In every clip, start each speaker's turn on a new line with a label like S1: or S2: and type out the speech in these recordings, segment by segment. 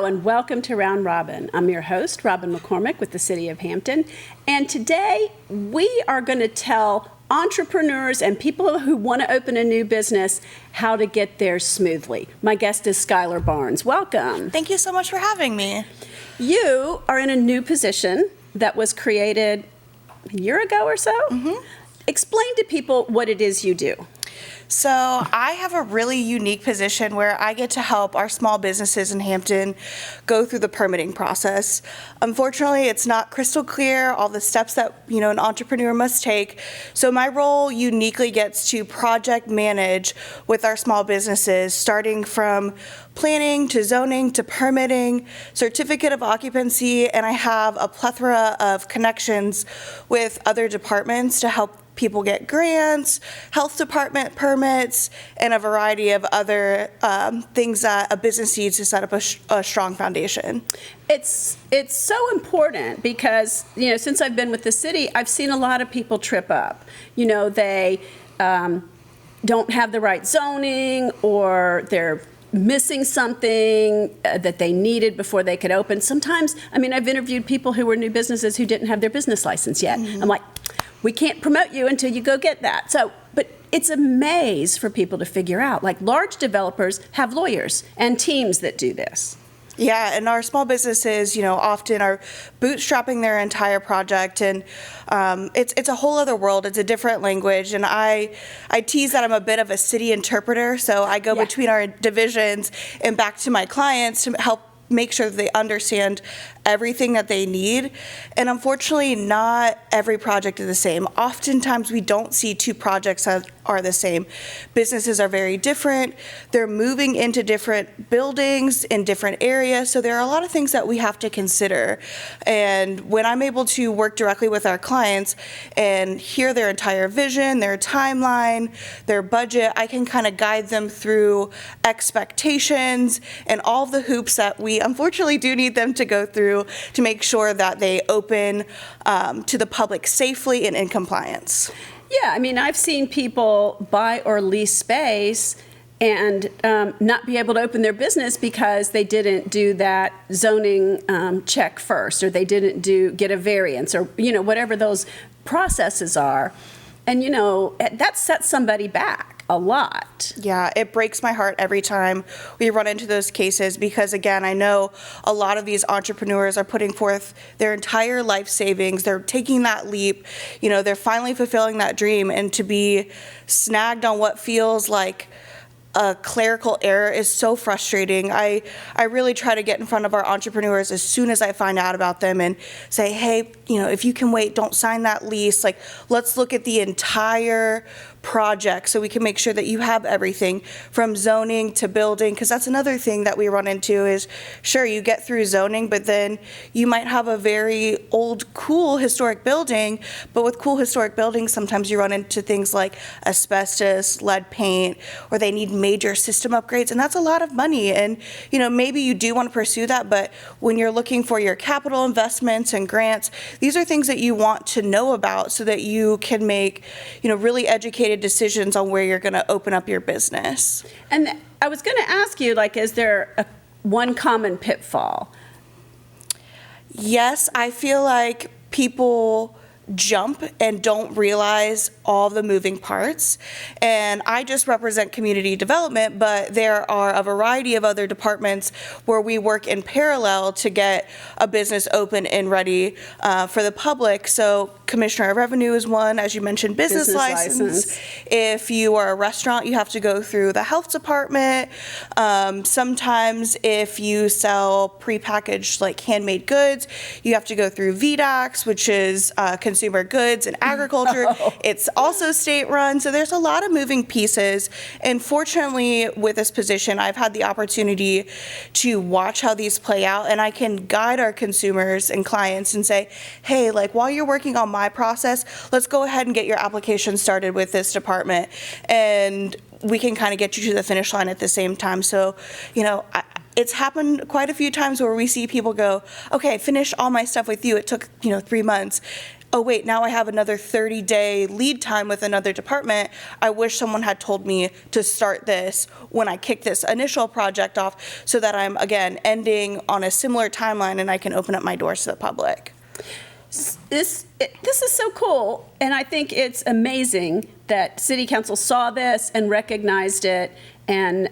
S1: Hello and welcome to Round Robin. I'm your host, Robin McCormick with the City of Hampton. And today we are going to tell entrepreneurs and people who want to open a new business how to get there smoothly. My guest is Skyler Barnes. Welcome.
S2: Thank you so much for having me.
S1: You are in a new position that was created a year ago or so. Mm-hmm. Explain to people what it is you do.
S2: So I have a really unique position where I get to help our small businesses in Hampton go through the permitting process. Unfortunately, it's not crystal clear, all the steps that an entrepreneur must take. So my role uniquely gets to project manage with our small businesses, starting from planning to zoning to permitting, certificate of occupancy, and I have a plethora of connections with other departments to help people get grants, health department permits, and a variety of other things that a business needs to set up a strong foundation.
S1: It's so important because, since I've been with the city, I've seen a lot of people trip up. They don't have the right zoning, or they're missing something that they needed before they could open. Sometimes, I've interviewed people who were new businesses who didn't have their business license yet. Mm-hmm. I'm like, we can't promote you until you go get that. But it's a maze for people to figure out. Like, large developers have lawyers and teams that do this.
S2: Yeah, and our small businesses, often are bootstrapping their entire project, and it's a whole other world. It's a different language, and I tease that I'm a bit of a city interpreter, so I go between our divisions and back to my clients to help make sure that they understand everything that they need. And unfortunately, not every project is the same. Oftentimes, we don't see two projects that are the same. Businesses are very different. They're moving into different buildings in different areas. So there are a lot of things that we have to consider. And when I'm able to work directly with our clients and hear their entire vision, their timeline, their budget, I can kind of guide them through expectations and all of the hoops that we unfortunately do need them to go through to make sure that they open to the public safely and in compliance.
S1: Yeah, I've seen people buy or lease space and not be able to open their business because they didn't do that zoning check first, or they didn't get a variance, or whatever those processes are. And that sets somebody back a lot.
S2: Yeah, it breaks my heart every time we run into those cases because, again, I know a lot of these entrepreneurs are putting forth their entire life savings. They're taking that leap. They're finally fulfilling that dream, and to be snagged on what feels like a clerical error is so frustrating. I really try to get in front of our entrepreneurs as soon as I find out about them and say, hey, if you can wait, don't sign that lease. Like, let's look at the entire project so we can make sure that you have everything from zoning to building, because that's another thing that we run into is, sure, you get through zoning, but then you might have a very old, cool historic building, but with cool historic buildings, sometimes you run into things like asbestos, lead paint, or they need major system upgrades, and that's a lot of money. And maybe you do want to pursue that, but when you're looking for your capital investments and grants, these are things that you want to know about so that you can make really educated decisions on where you're going to open up your business.
S1: And I was going to ask you, is there one common pitfall?
S2: Yes, I feel like people jump and don't realize all the moving parts. And I just represent community development, but there are a variety of other departments where we work in parallel to get a business open and ready for the public. So Commissioner of Revenue is one, as you mentioned, business license. If you are a restaurant, you have to go through the health department. Sometimes if you sell prepackaged handmade goods, you have to go through VDAX, which is consumer goods and agriculture. It's also state run. So there's a lot of moving pieces. And fortunately, with this position, I've had the opportunity to watch how these play out, and I can guide our consumers and clients and say, hey, while you're working on my process, let's go ahead and get your application started with this department. And we can kind of get you to the finish line at the same time. So, it's happened quite a few times where we see people go, okay, finish all my stuff with you. It took, 3 months. oh wait, now I have another 30-day lead time with another department. I wish someone had told me to start this when I kicked this initial project off, so that I'm, again, ending on a similar timeline and I can open up my doors to the public.
S1: This is so cool, and I think it's amazing that City Council saw this and recognized it and,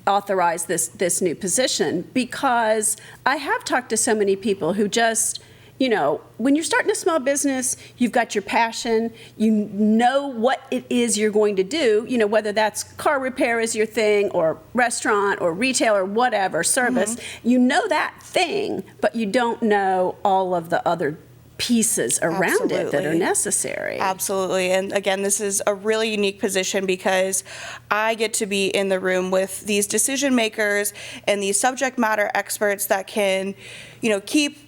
S1: authorized this new position, because I have talked to so many people who just, when you're starting a small business, you've got your passion, you know what it is you're going to do, whether that's car repair is your thing, or restaurant, or retail, or whatever service, you know that thing, but you don't know all of the other pieces around it that are necessary.
S2: Absolutely. And again, this is a really unique position because I get to be in the room with these decision makers and these subject matter experts that can, keep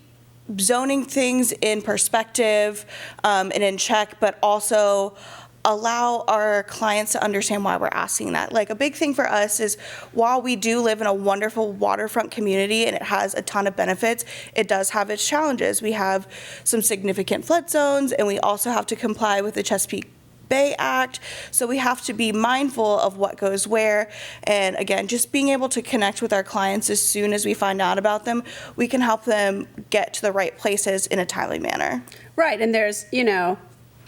S2: zoning things in perspective and in check, but also allow our clients to understand why we're asking that. Like, a big thing for us is, while we do live in a wonderful waterfront community and it has a ton of benefits, it does have its challenges. We have some significant flood zones, and we also have to comply with the Chesapeake Bay Act. So we have to be mindful of what goes where. And again, just being able to connect with our clients as soon as we find out about them, we can help them get to the right places in a timely manner.
S1: Right. And there's,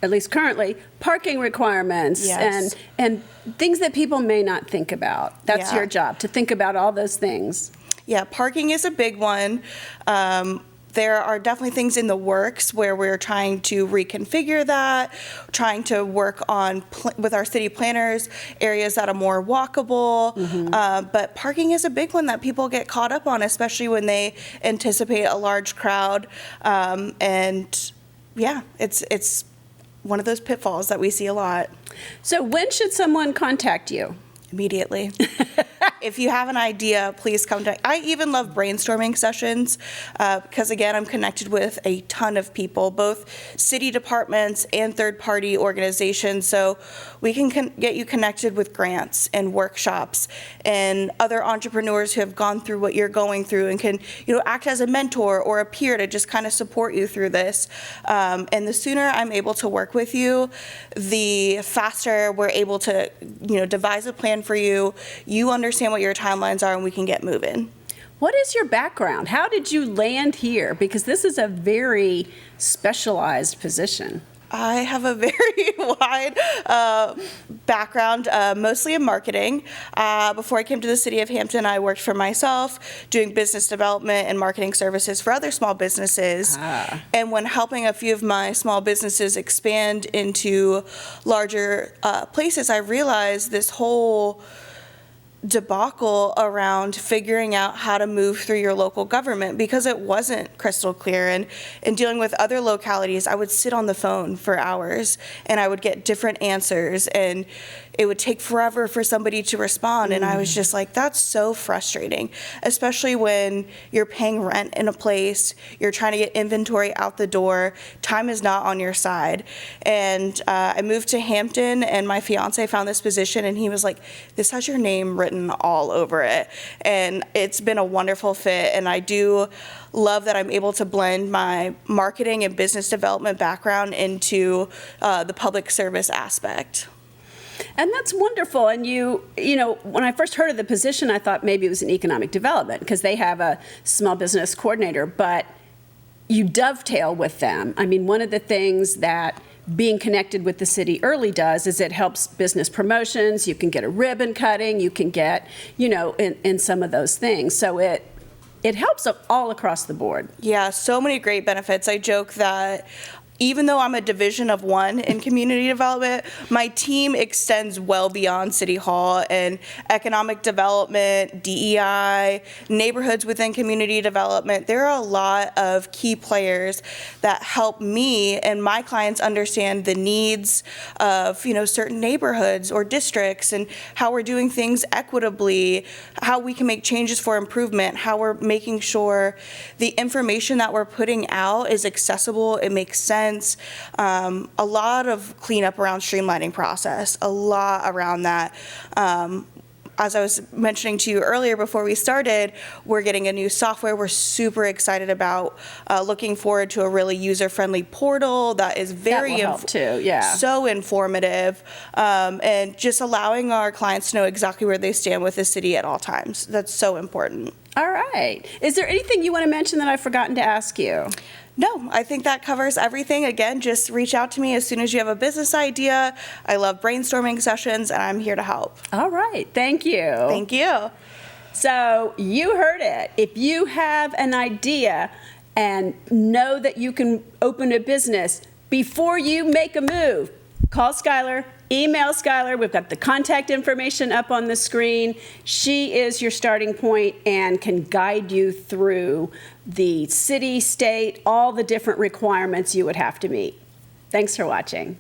S1: at least currently, parking requirements and things that people may not think about. That's your job, to think about all those things.
S2: Yeah, parking is a big one. There are definitely things in the works where we're trying to reconfigure that, trying to work on with our city planners areas that are more walkable. But parking is a big one that people get caught up on, especially when they anticipate a large crowd. And yeah, it's one of those pitfalls that we see a lot.
S1: So when should someone contact you?
S2: Immediately. If you have an idea, please come to. I even love brainstorming sessions because, again, I'm connected with a ton of people, both city departments and third-party organizations. So we can get you connected with grants and workshops and other entrepreneurs who have gone through what you're going through and can, act as a mentor or a peer to just kind of support you through this. And the sooner I'm able to work with you, the faster we're able to, devise a plan for you. You understand what your timelines are, and we can get moving.
S1: What is your background? How did you land here? Because this is a very specialized position.
S2: I have a very wide background, mostly in marketing. Before I came to the city of Hampton, I worked for myself, doing business development and marketing services for other small businesses. And when helping a few of my small businesses expand into larger places, I realized this whole debacle around figuring out how to move through your local government, because it wasn't crystal clear. And in dealing with other localities, I would sit on the phone for hours and I would get different answers, and it would take forever for somebody to respond. And I was just like, that's so frustrating, especially when you're paying rent in a place, you're trying to get inventory out the door, time is not on your side. And I moved to Hampton, and my fiance found this position, and he was like, this has your name written all over it. And it's been a wonderful fit, and I do love that I'm able to blend my marketing and business development background into the public service aspect.
S1: And that's wonderful. And when I first heard of the position, I thought maybe it was in economic development because they have a small business coordinator, but you dovetail with them. I mean, one of the things that being connected with the city early does is it helps business promotions. You can get a ribbon cutting. You can get, in some of those things. So it helps all across the board.
S2: Yeah, so many great benefits. I joke that even though I'm a division of one in community development, my team extends well beyond City Hall and economic development, DEI, neighborhoods within community development. There are a lot of key players that help me and my clients understand the needs of, certain neighborhoods or districts, and how we're doing things equitably, how we can make changes for improvement, how we're making sure the information that we're putting out is accessible, it makes sense. A lot of cleanup around streamlining process, a lot around that. as I was mentioning to you earlier before we started, we're getting a new software we're super excited about, looking forward to a really user-friendly portal that is very
S1: That will help too, yeah.
S2: so informative, and just allowing our clients to know exactly where they stand with the city at all times. That's so important.
S1: All right. Is there anything you want to mention that I've forgotten to ask you?
S2: No, I think that covers everything. Again, just reach out to me as soon as you have a business idea. I love brainstorming sessions, and I'm here to help.
S1: All right. Thank you.
S2: Thank you.
S1: So you heard it. If you have an idea and know that you can open a business, before you make a move, call Skyler, email Skyler. We've got the contact information up on the screen. She is your starting point and can guide you through the city, state, all the different requirements you would have to meet. Thanks for watching.